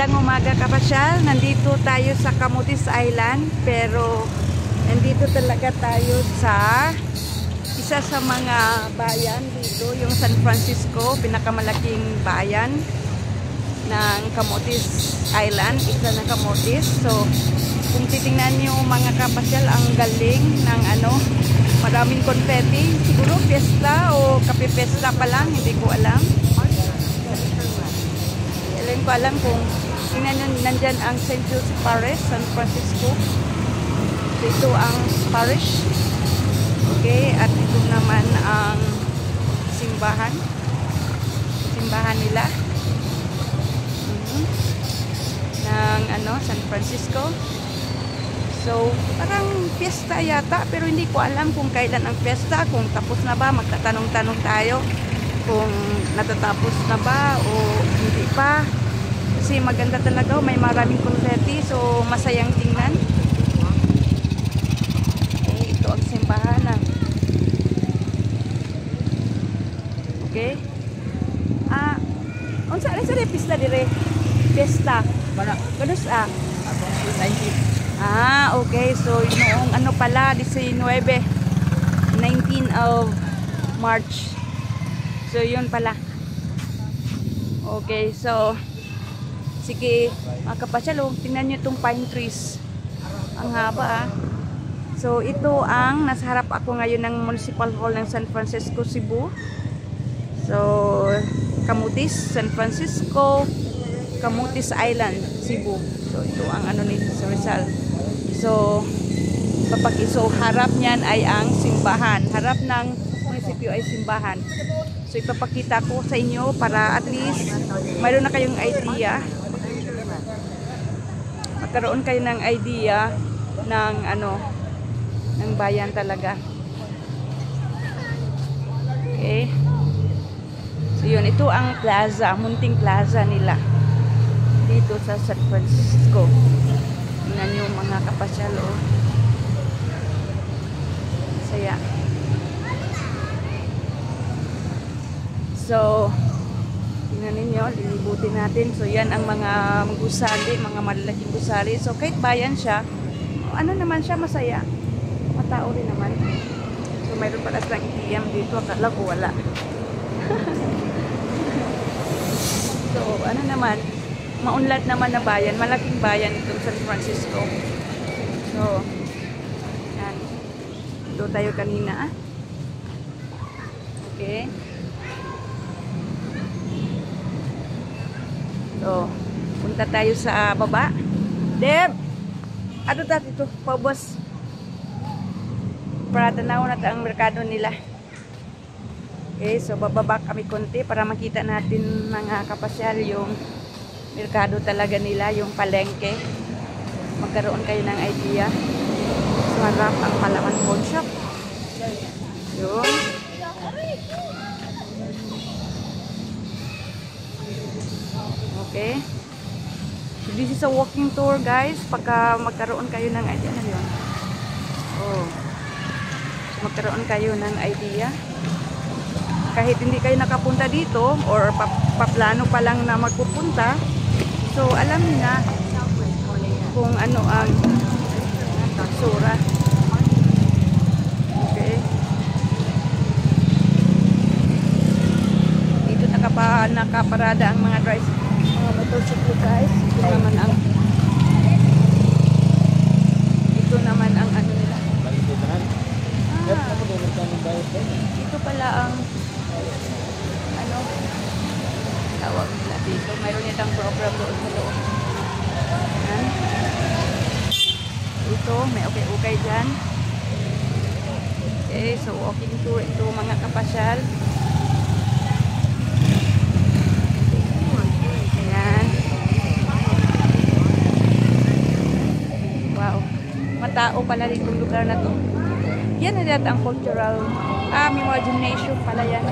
Magandang umaga kapasyal. Nandito tayo sa Camotes Island, pero nandito talaga tayo sa isa sa mga bayan dito, yung San Francisco, pinakamalaking bayan ng Camotes Island, isla ng Camotes. So kung titingnan niyo mga kapasyal, ang galing ng maraming confetti. Siguro fiesta o kape fiesta pa lang, hindi ko alam. Alam ko alam kung nandyan ang St. Joseph Parish, San Francisco. So ito ang parish. Okay, at ito naman ang simbahan. Simbahan nila. Ng San Francisco. So, parang fiesta yata, pero hindi ko alam kung kailan ang fiesta, kung tapos na ba, magtatanong-tanong tayo kung natatapos na ba o hindi pa. Kasi maganda talaga, may maraming confetti, so masayang tingnan. Okay, ito ang simbahan. Okay. Unsa rin pista dire? Fiesta. Kanus okay. So, noong pala, 19 of March. So, yun pala. Okay, so, sige, mga kapasyal, tingnan nyo itong pine trees. Ang haba, So, ito ang nasa harap ako ngayon ng Municipal Hall ng San Francisco, Cebu. So, Camotes, San Francisco, Camotes Island, Cebu. So, ito ang ni Rizal. So, harap niyan ay ang simbahan. Harap ng munisipyo ay simbahan. So, ipapakita ko sa inyo para at least mayroon na kayong idea. Magkaroon kayo ng idea ng ng bayan talaga. Okay. So, yun. Ito ang plaza, munting plaza nila dito sa San Francisco. Tingnan nyo mga kapasyal, saya. So, tingnan ninyo, lilibutin natin. So, yan ang mga gusali, mga malalaking gusali. So, kahit bayan siya, naman siya, masaya. Matao rin naman. So, mayroon pala silang ATM dito. Akala ko wala. So, naman, maunlad naman na bayan. Malaking bayan itong San Francisco. So, yan. Ito tayo kanina. Okay. So, punta tayo sa baba. Deb! Ano dati ito? Paubos. Para tanaw natin ang merkado nila. Okay, so bababa kami konti para makita natin mga kapasyal yung merkado talaga nila, yung palengke. Magkaroon kayo ng idea. So, harap ang Palawan Pawn Shop. Yun. Okay. So, this is a walking tour, guys. Pagka magkaroon kayo ng idea na yun. So, magkaroon kayo ng idea. Kahit hindi kayo nakapunta dito or paplano pa lang na magpupunta, so alam niyo na kung ano ang sura. Okay. Dito nakaparada ang mga motorcycle, guys. Ito naman ang nila. Ito pala ang tawag nila dito. Mayroon itang program doon sa loob. Yan. Ito, may okay dyan. Okay, so walking tour ito mga kapasyal. Ayan. Wow. Matao pala ditong lugar na to. Yan na dito ang cultural may mga gymnasium pala yan.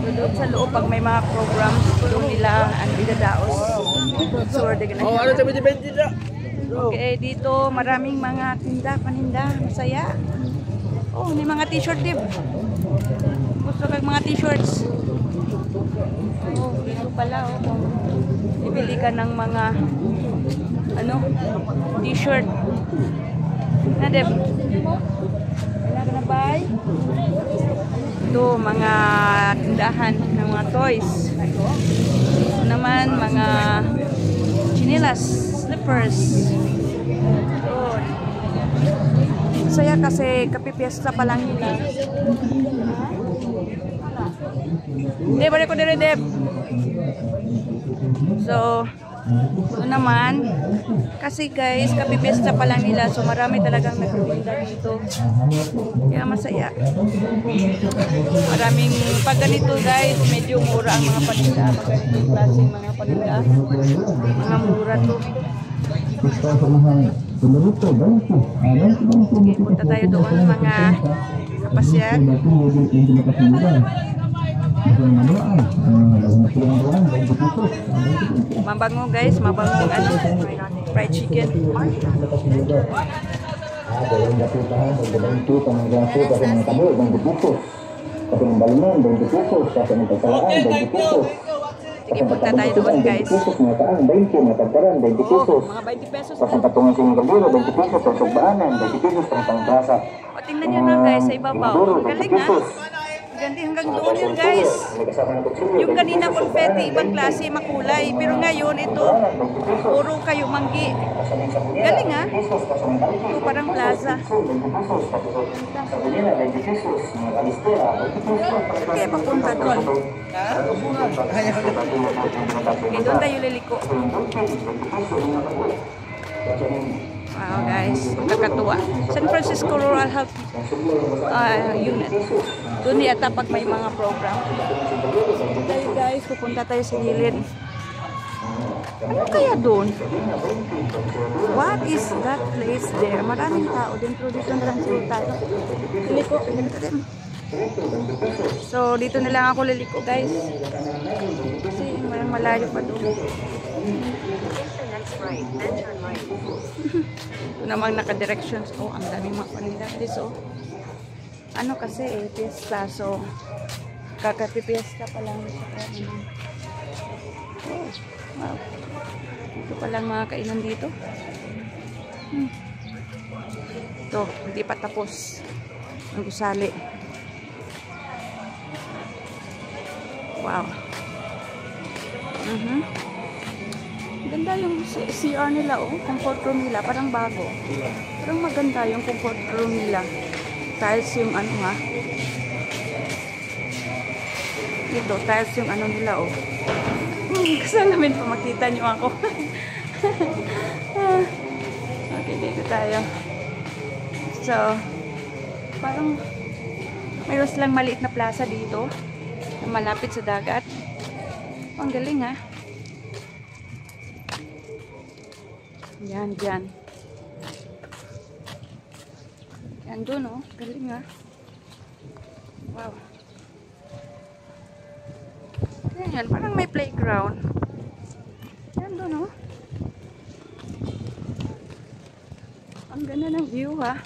So doon sa loob pag may mga programs doon nila idadaos. Okay, dito maraming mga paninda, masaya. Oh, may mga t-shirt din. Gusto kag mga t-shirts. Oh, dito pala bibili ka ng mga ano, t-shirt. Na Deb? Wala ka na buy? Ito, mga tindahan ng mga toys. Ito naman, mga chinilas, slippers. Ito. Saya kasi kapipiesta pa lang nila. Deb, balik ko dire, Deb. So, ito naman, kasi guys, kapipiesta pa lang nila, so marami talagang nagtitinda dito. Kaya masaya. Maraming, pag ganito guys, medyo mura ang mga paninda. Pag ganitong klaseng mga paninda, mga mura to. Okay, punta tayo doon mga kapasyan. Mabango guys, mabango ano, fried chicken. Sige, punta tayo doon guys. Oh, mga 20 pesos. O, tingnan nyo na guys, sa ibabaw. Galing ha. Ganda hanggang doon yun guys. Yung kanina confetti, ibang klase, makulay. Pero ngayon, ito, puro kayo manggi. Galing ha. Ito parang plaza. Kaya papunta doon. Okay, doon tayo liliko. Wow guys, kakatuwa. San Francisco Rural Health Unit. Doon yata pag may mga program. Tayo guys, pupunta tayo sa gilid. Ano kaya doon? What is that place there? Maraming tao din. Pero dito na lang siguro tayo. Liliko. So, dito na lang ako liliko guys. Kasi malayo pa doon. Ito namang naka-directions. Oh, ang daming mga paninda. So, ano kasi fiesta. So, kakapipiesta pa lang siya. Oh, wow. Ito pa lang mga kainan dito. Ito, hindi pa tapos. Ang gusali. Wow. Ganda yung CR nila, oh. Comfort room nila, parang bago. Parang maganda yung comfort room nila. Tiles yung ano ha. Ito, tiles yung ano nila, oh. Kasalamin pa, makita nyo ako. Okay, dito tayo. So, parang mayroon silang maliit na plaza dito. Na malapit sa dagat. Ang galing ha. Yan, dyan. Yan doon, oh. Galing, ha. Wow. Yan, parang may playground. Yan doon, oh. Ang ganda ng view, ha.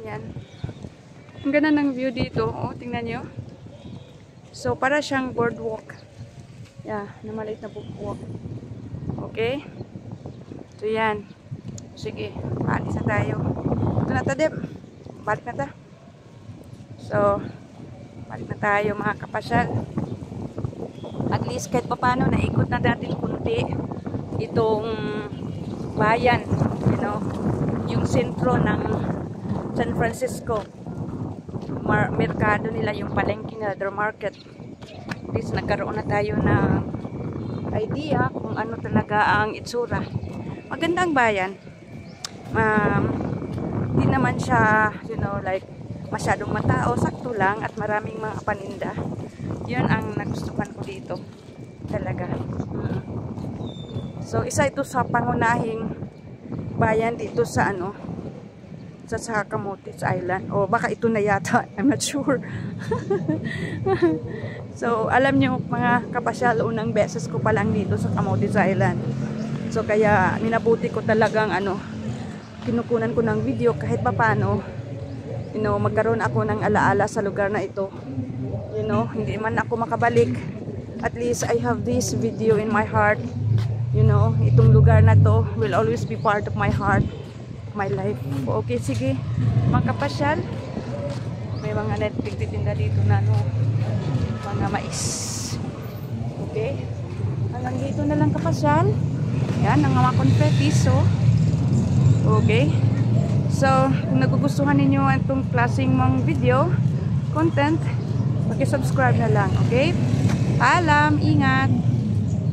Yan. Ang ganda ng view dito, oh. Tingnan nyo. So, para siyang boardwalk. Yeah, na maliit na boardwalk. Okay. So, yan. Sige, paalis na tayo. Ito na ta, Deb. Balik na ta. So, balik na tayo mga kapasyal. At least kahit pa paano, naikot na natin kunti itong bayan. You know, yung sentro ng San Francisco. Merkado nila, yung palengke nila, their market. At least nagkaroon na tayo ng idea kung ano talaga ang itsura. Magandang bayan. Hindi naman siya, you know, like masyadong matao, sakto lang at maraming mga paninda. Yun ang nagustuhan ko dito. Talaga. So, isa ito sa pangunahing bayan dito sa ano, sa Camotes Island. O baka ito na yata. I'm not sure. So, alam nyo mga kapasyal, unang beses ko pa lang dito sa Camotes Island. So, kaya minabuti ko talagang ano, kinukunan ko ng video kahit papano, you know, magkaroon ako ng alaala sa lugar na ito. You know, hindi man ako makabalik at least I have this video in my heart. You know, itong lugar na to will always be part of my heart, my life. Okay, sige. Mga kapasyal, may mga nagtitinda dito na no, mga mais. Okay? Hanggang dito na lang kapasyal. Yan, ang mga confetti. So, okay. So, kung nagugustuhan ninyo itong klaseng mong video, content, paki-subscribe na lang. Okay? Paalam, ingat!